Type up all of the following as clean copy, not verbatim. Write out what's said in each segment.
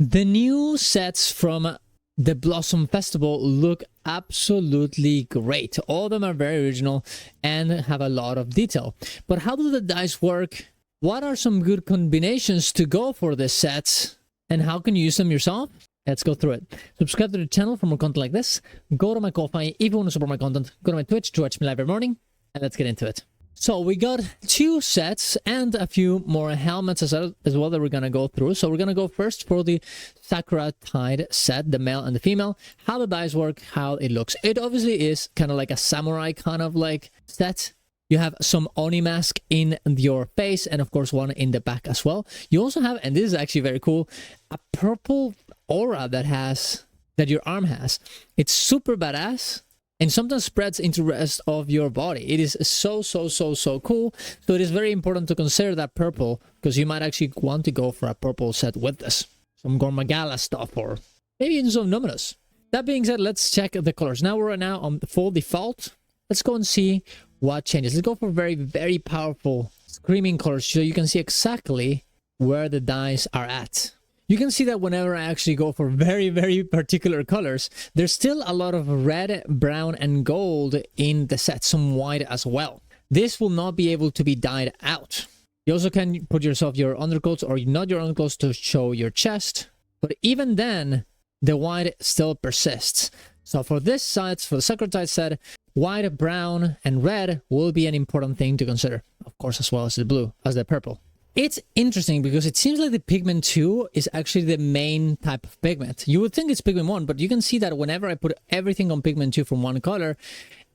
The new sets from the Blossom Festival look absolutely great. All of them are very original and have a lot of detail. But how do the dice work? What are some good combinations to go for this sets? And how can you use them yourself? Let's go through it. Subscribe to the channel for more content like this. Go to my Ko-Fi if you want to support my content. Go to my Twitch to watch me live every morning. And let's get into it. So we got 2 sets and a few more helmets as well that we're going to go through. So we're going to go first for the Sakuratide set, the male and the female. How the dice work, how it looks. It obviously is kind of like a samurai kind of like set. You have some Oni mask in your face and of course one in the back as well. You also have, and this is actually very cool, a purple aura that your arm has. It's super badass. And sometimes spreads into the rest of your body. It is so cool. So it is very important to consider that purple, because you might actually want to go for a purple set with this. Some Gormagala stuff, or maybe even some Numinous. That being said, let's check the colors. Now we're now on full default. Let's go and see what changes. Let's go for very powerful screaming colors so you can see exactly where the dice are at. You can see that whenever I actually go for very particular colors, there's still a lot of red, brown, and gold in the set, some white as well. This will not be able to be dyed out. You also can put yourself your underclothes or not your underclothes to show your chest, but even then, the white still persists. So for this set, for the Sakuratide set, white, brown, and red will be an important thing to consider, of course, as well as the blue, as the purple. It's interesting because it seems like the pigment 2 is actually the main type of pigment. You would think it's pigment 1, but you can see that whenever I put everything on pigment 2 from one color,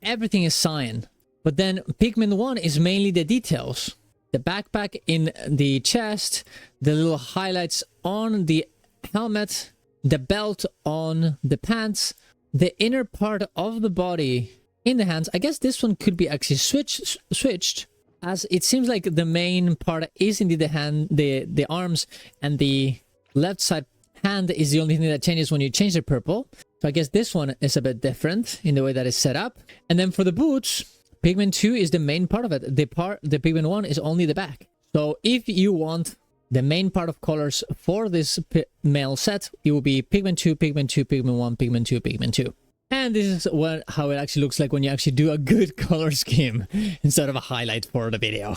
everything is cyan. But then pigment 1 is mainly the details. The backpack in the chest, the little highlights on the helmet, the belt on the pants, the inner part of the body in the hands. I guess this one could be actually switched. As it seems like the main part is indeed the hand, the arms, and the left side hand is the only thing that changes when you change the purple. So I guess this one is a bit different in the way that it's set up. And then for the boots, pigment 2 is the main part of it. The pigment 1 is only the back. So if you want the main part of colors for this male set, it will be pigment 2, pigment 2, pigment 1, pigment 2, pigment 2. And this is how it actually looks like when you actually do a good color scheme instead of a highlight for the video.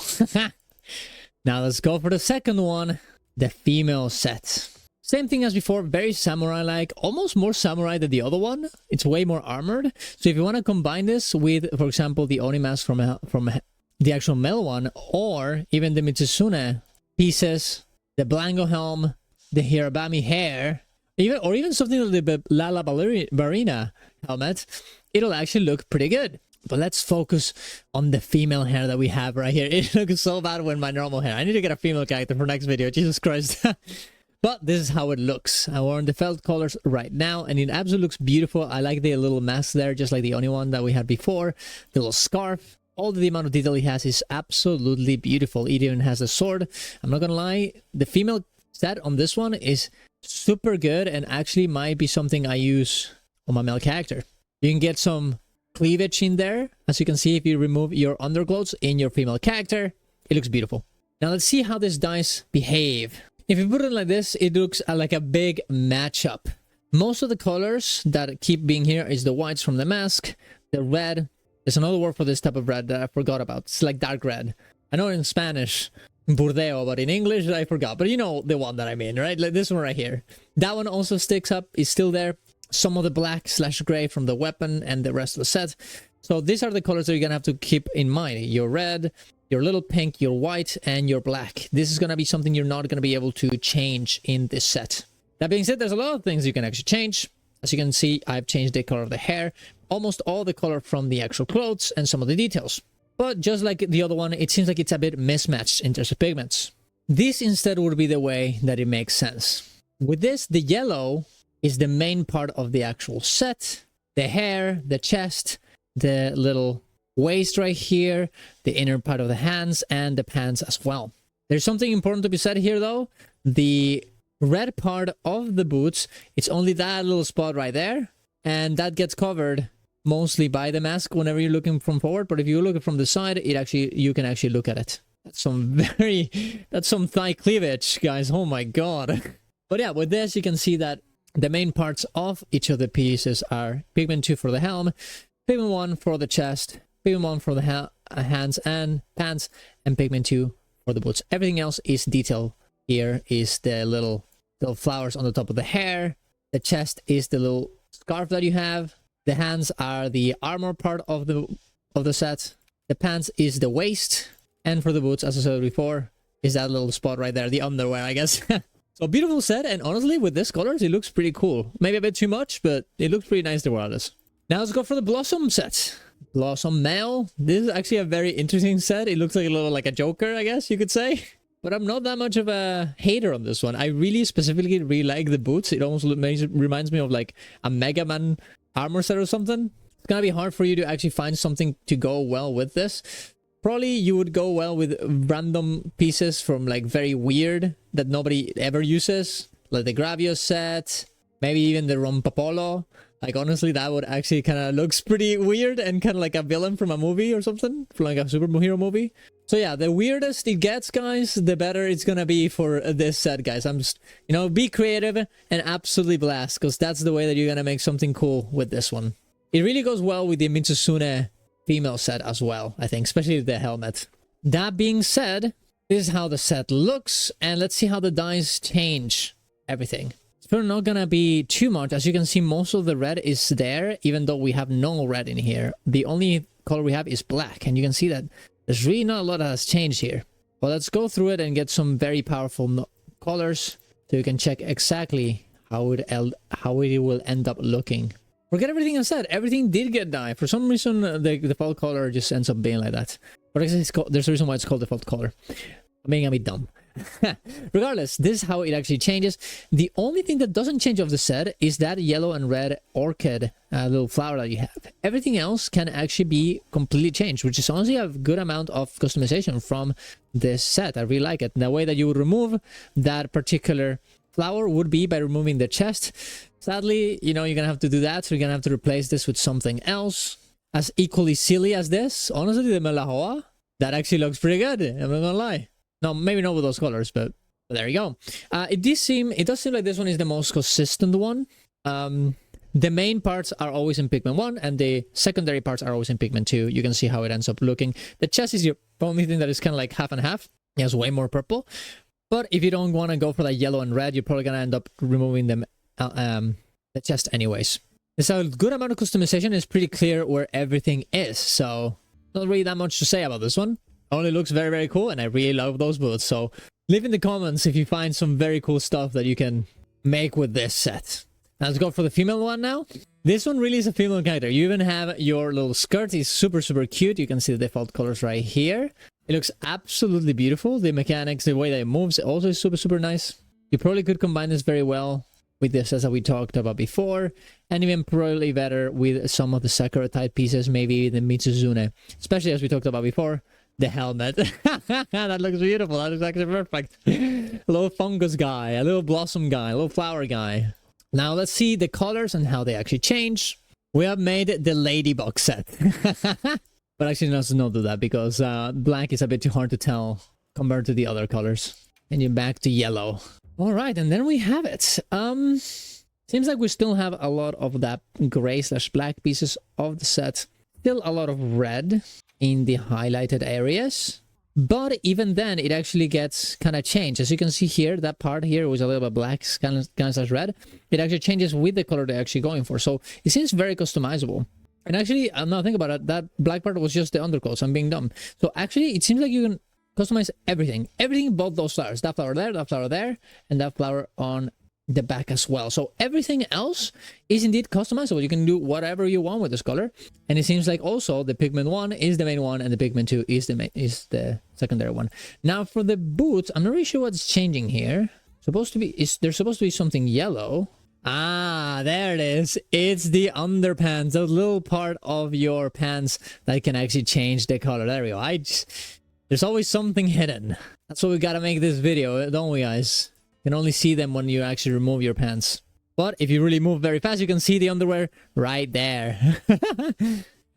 Now let's go for the second one, the female set. Same thing as before, very samurai-like, almost more samurai than the other one. It's way more armored. So if you want to combine this with, for example, the Oni mask from the actual male one, or even the Mitsusune pieces, the Blango helm, the Hirabami hair, even something like the Lala Ballerina helmet, it'll actually look pretty good. But let's focus on the female hair that we have right here. It looks so bad with my normal hair. I need to get a female character for next video, Jesus Christ. But this is how it looks. I'm wearing the felt colors right now, and it absolutely looks beautiful. I like the little mask there, just like the only one that we had before. The little scarf. All the amount of detail he has is absolutely beautiful. It even has a sword. I'm not gonna lie, the female set on this one is super good and actually might be something I use on my male character. You can get some cleavage in there, as you can see if you remove your underclothes in your female character. It looks beautiful. Now let's see how this dice behave. If you put it like this, it looks like a big matchup. Most of the colors that keep being here is the whites from the mask, the red. There's another word for this type of red that I forgot about. It's like dark red. I know in Spanish, burdeo, but in English I forgot. But you know the one that I mean, right? Like this one right here. That one also sticks up, is still there. Some of the black/gray from the weapon and the rest of the set. So these are the colors that you're gonna have to keep in mind. Your red, your little pink, your white, and your black. This is gonna be something you're not gonna be able to change in this set. That being said, there's a lot of things you can actually change. As you can see, I've changed the color of the hair, almost all the color from the actual clothes, and some of the details. But just like the other one, it seems like it's a bit mismatched in terms of pigments. This instead would be the way that it makes sense. With this, the yellow is the main part of the actual set. The hair, the chest, the little waist right here, the inner part of the hands, and the pants as well. There's something important to be said here though. The red part of the boots, it's only that little spot right there, and that gets covered mostly by the mask whenever you're looking from forward. But if you look at from the side, you can actually look at it. That's some thigh cleavage, guys. Oh my god. But yeah, with this, you can see that the main parts of each of the pieces are pigment 2 for the helm, pigment 1 for the chest, pigment 1 for the hands and pants, and pigment 2 for the boots. Everything else is detail. Here is the little flowers on the top of the hair. The chest is the little scarf that you have. The hands are the armor part of the set. The pants is the waist. And for the boots, as I said before, is that little spot right there, the underwear, I guess. So beautiful set, and honestly, with this colors, it looks pretty cool. Maybe a bit too much, but it looks pretty nice regardless. Now let's go for the Blossom set. Blossom Male. This is actually a very interesting set. It looks like a little like a Joker, I guess you could say. But I'm not that much of a hater on this one. I really specifically really like the boots. It almost reminds me of like a Mega Man armor set or something. It's gonna be hard for you to actually find something to go well with this. Probably you would go well with random pieces from like very weird that nobody ever uses, like the Gravios set, maybe even the Rompapolo. Like honestly, that would actually kind of looks pretty weird and kind of like a villain from a movie or something, from like a superhero movie. So yeah, the weirdest it gets, guys, the better it's gonna be for this set, guys. I'm just, you know, be creative and absolutely blast, because that's the way that you're gonna make something cool with this one. It really goes well with the Mitsuzune female set as well, I think, especially the helmet. That being said, this is how the set looks, and let's see how the dyes change everything. It's probably not gonna be too much. As you can see, most of the red is there, even though we have no red in here. The only color we have is black, and you can see that there's really not a lot that has changed here. But let's go through it and get some very powerful colors so you can check exactly how it will end up looking. Forget everything I said. Everything did get dyed. For some reason, the default color just ends up being like that. But there's a reason why it's called default color. I'm being a bit dumb. Regardless, this is how it actually changes. The only thing that doesn't change of the set is that yellow and red orchid little flower that you have. Everything else can actually be completely changed, which is honestly a good amount of customization from this set. I really like it. The way that you would remove that particular flower would be by removing the chest. Sadly, you know, you're gonna have to do that, so you're gonna have to replace this with something else as equally silly as this. Honestly, the Melahoa, that actually looks pretty good, I'm not gonna lie. No, maybe not with those colors, but there you go. It does seem like this one is the most consistent one. The main parts are always in pigment 1, and the secondary parts are always in pigment 2. You can see how it ends up looking. The chest is your only thing that is kind of like half and half. It has way more purple. But if you don't want to go for that yellow and red, you're probably going to end up removing them, the chest anyways. There's a good amount of customization. It's pretty clear where everything is. So not really that much to say about this one. Only looks very, very cool, and I really love those boots. So leave in the comments if you find some very cool stuff that you can make with this set. Now let's go for the female one now. This one really is a female character. You even have your little skirt. It's super, super cute. You can see the default colors right here. It looks absolutely beautiful. The mechanics, the way that it moves also is super, super nice. You probably could combine this very well with the sets that we talked about before, and even probably better with some of the Sakuratide pieces, maybe the Mitsuzune, especially as we talked about before. The helmet. That looks beautiful. That looks actually perfect. A little fungus guy, a little blossom guy, a little flower guy. Now let's see the colors and how they actually change. We have made the ladybug set. But actually let's not do that, because black is a bit too hard to tell compared to the other colors. And you're back to yellow. Alright, and then we have it. Seems like we still have a lot of that gray/black pieces of the set. Still a lot of red in the highlighted areas, but even then it actually gets kind of changed. As you can see here, that part here was a little bit black, kind of red. It actually changes with the color they're actually going for, so it seems very customizable. And actually, I'm not thinking about it, that black part was just the undercoat, so I'm being dumb. So actually it seems like you can customize everything but those flowers. That flower there, and that flower on the back as well. So everything else is indeed customizable. You can do whatever you want with this color, and it seems like also the pigment 1 is the main one and the pigment 2 is the secondary one. Now for the boots, I'm not really sure what's changing here. There's supposed to be something yellow. Ah, there it is. It's the underpants, the little part of your pants that can actually change the color. There we go. There's always something hidden. That's what we gotta make this video, don't we, guys? You can only see them when you actually remove your pants. But if you really move very fast, you can see the underwear right there.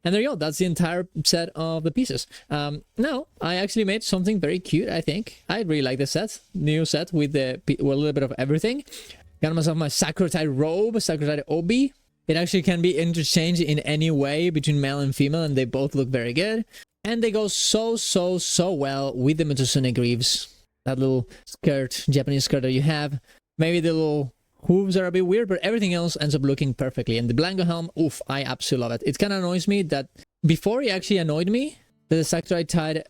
And there you go. That's the entire set of the pieces. Now, I actually made something very cute, I think. I really like this set. New set with a little bit of everything. Got myself my Sakuratide robe, Sakuratide obi. It actually can be interchanged in any way between male and female, and they both look very good. And they go so well with the Mitsune greaves. That little skirt, Japanese skirt that you have. Maybe the little hooves are a bit weird, but everything else ends up looking perfectly. And the Blanco helm, oof, I absolutely love it. It kind of annoys me that before it actually annoyed me, the Sakuratide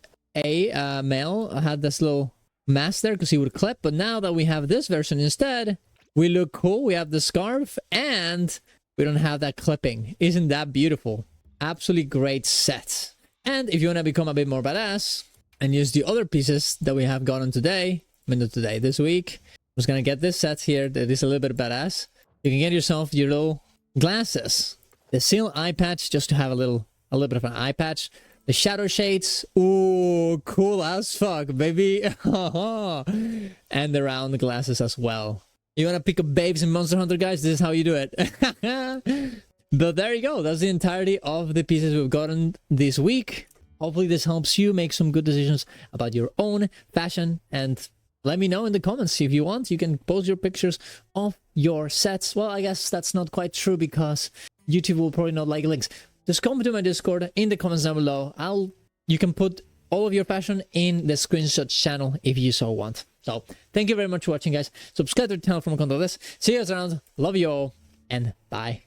Male had this little mask there because he would clip. But now that we have this version instead, we look cool. We have the scarf and we don't have that clipping. Isn't that beautiful? Absolutely great set. And if you want to become a bit more badass and use the other pieces that we have gotten today, this week, I'm just gonna get this set here that is a little bit badass. You can get yourself your little glasses, the seal eye patch, just to have a little bit of an eye patch. The shadow shades, ooh, cool as fuck, baby. And the round glasses as well. You wanna pick up babes in Monster Hunter, guys? This is how you do it. But there you go. That's the entirety of the pieces we've gotten this week. Hopefully this helps you make some good decisions about your own fashion, and let me know in the comments if you want. You can post your pictures of your sets. Well, I guess that's not quite true because YouTube will probably not like links. Just come to my Discord in the comments down below. You can put all of your fashion in the screenshot channel if you so want. So thank you very much for watching, guys. Subscribe to the channel for more content of this. See you guys around. Love you all, and bye.